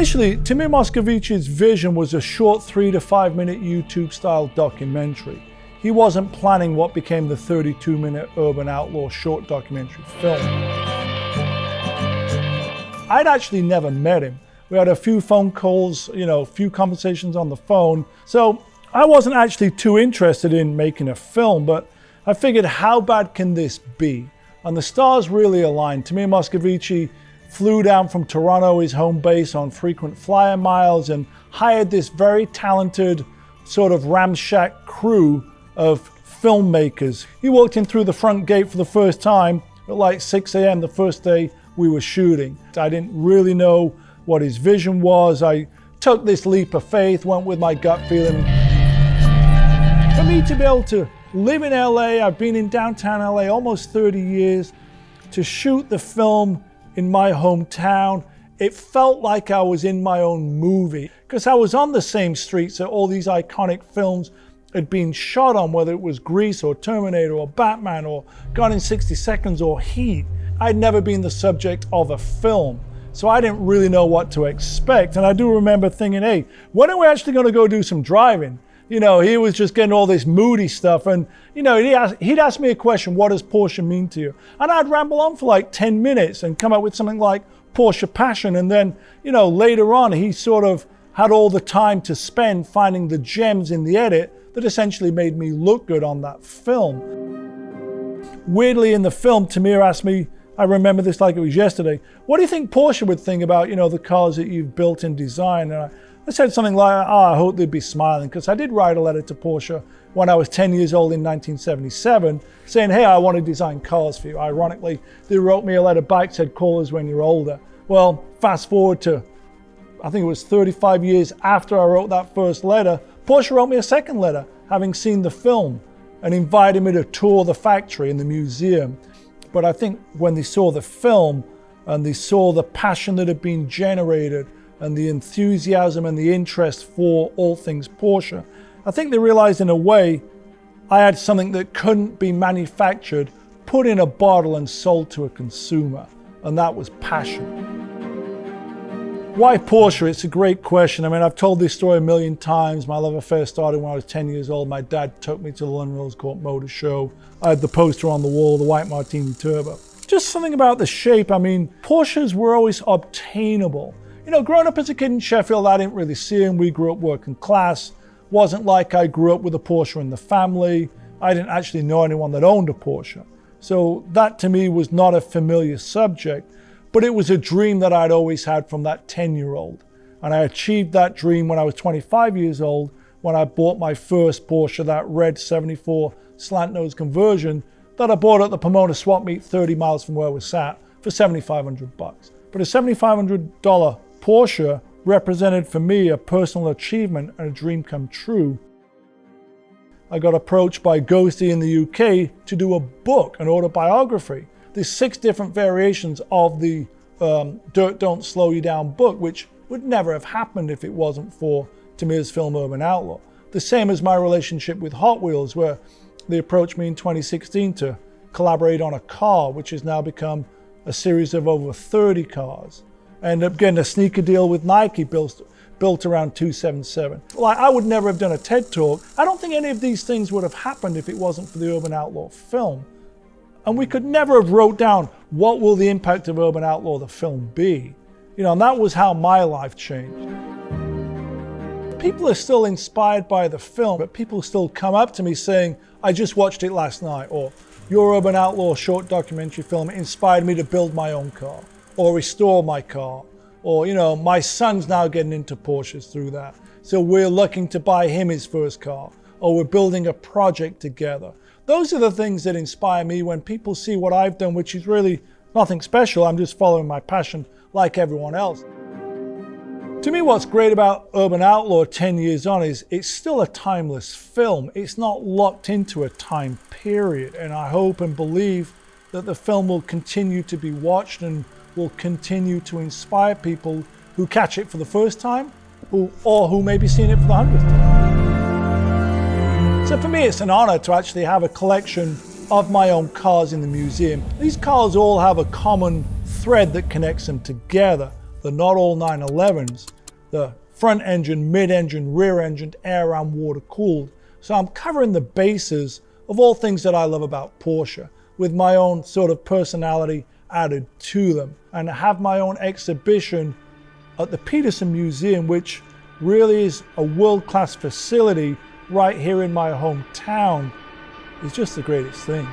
Initially, Timur Moscovici's vision was a short 3 to 5 minute YouTube-style documentary. He wasn't planning what became the 32-minute Urban Outlaw short documentary film. I'd actually never met him. We had a few phone calls, a few conversations on the phone. So I wasn't actually too interested in making a film, but I figured, how bad can this be? And the stars really aligned. Timur Moscovici flew down from Toronto, his home base, on frequent flyer miles and hired this very talented sort of ramshack crew of filmmakers. He walked in through the front gate for the first time at like 6 a.m. the first day we were shooting. I didn't really know what his vision was. I took this leap of faith, went with my gut feeling. For me to be able to live in LA, I've been in downtown LA almost 30 years, to shoot the film in my hometown, it felt like I was in my own movie, because I was on the same streets that all these iconic films had been shot on, whether it was Grease or Terminator or Batman or Gone in 60 Seconds or Heat. I'd never been the subject of a film, so I didn't really know what to expect. And I do remember thinking, hey, when are we actually going to go do some driving? He was just getting all this moody stuff, and he'd ask me a question, what does Porsche mean to you? And I'd ramble on for like 10 minutes and come up with something like Porsche Passion, and then later on he sort of had all the time to spend finding the gems in the edit that essentially made me look good on that film. Weirdly, in the film, Timur asked me, I remember this like it was yesterday, what do you think Porsche would think about the cars that you've built and designed? And I said something like, I hope they'd be smiling, because I did write a letter to Porsche when I was 10 years old in 1977 saying, hey, I want to design cars for you. Ironically, they wrote me a letter back, said, call us when you're older. Well, fast forward to, I think it was 35 years after I wrote that first letter, Porsche wrote me a second letter, having seen the film, and invited me to tour the factory and the museum. But I think when they saw the film and they saw the passion that had been generated and the enthusiasm and the interest for all things Porsche, I think they realized in a way I had something that couldn't be manufactured, put in a bottle and sold to a consumer, and that was passion. Why Porsche? It's a great question. I mean, I've told this story a million times. My love affair started when I was 10 years old. My dad took me to the London Rose Court Motor Show. I had the poster on the wall, the white Martini Turbo. Just something about the shape. I mean, Porsches were always obtainable. Growing up as a kid in Sheffield, I didn't really see them. We grew up working class. Wasn't like I grew up with a Porsche in the family. I didn't actually know anyone that owned a Porsche. So that to me was not a familiar subject, but it was a dream that I'd always had from that 10-year-old. And I achieved that dream when I was 25 years old, when I bought my first Porsche, that red 74 slant nose conversion that I bought at the Pomona swap meet 30 miles from where we sat for $7,500. But a $7,500 Porsche represented for me a personal achievement and a dream come true. I got approached by Ghosty in the UK to do a book, an autobiography. There's 6 different variations of the Dirt Don't Slow You Down book, which would never have happened if it wasn't for Timur's film Urban Outlaw. The same as my relationship with Hot Wheels, where they approached me in 2016 to collaborate on a car, which has now become a series of over 30 cars. I ended up getting a sneaker deal with Nike built around 277. Like, I would never have done a TED Talk. I don't think any of these things would have happened if it wasn't for the Urban Outlaw film. And we could never have wrote down, what will the impact of Urban Outlaw, the film, be? And that was how my life changed. People are still inspired by the film, but people still come up to me saying, I just watched it last night, or your Urban Outlaw short documentary film inspired me to build my own car, or restore my car, or my son's now getting into Porsches through that, so we're looking to buy him his first car, or we're building a project together. Those are the things that inspire me when people see what I've done, which is really nothing special. I'm just following my passion like everyone else. To me, what's great about Urban Outlaw 10 years on is it's still a timeless film. It's not locked into a time period, and I hope and believe that the film will continue to be watched and will continue to inspire people who catch it for the first time, or who may be seeing it for the 100th time. So for me, it's an honor to actually have a collection of my own cars in the museum. These cars all have a common thread that connects them together. They're not all 911s. The front engine, mid-engine, rear-engined, air and water-cooled. So I'm covering the bases of all things that I love about Porsche, with my own sort of personality added to them. And I have my own exhibition at the Petersen Museum, which really is a world-class facility right here in my hometown. It's just the greatest thing.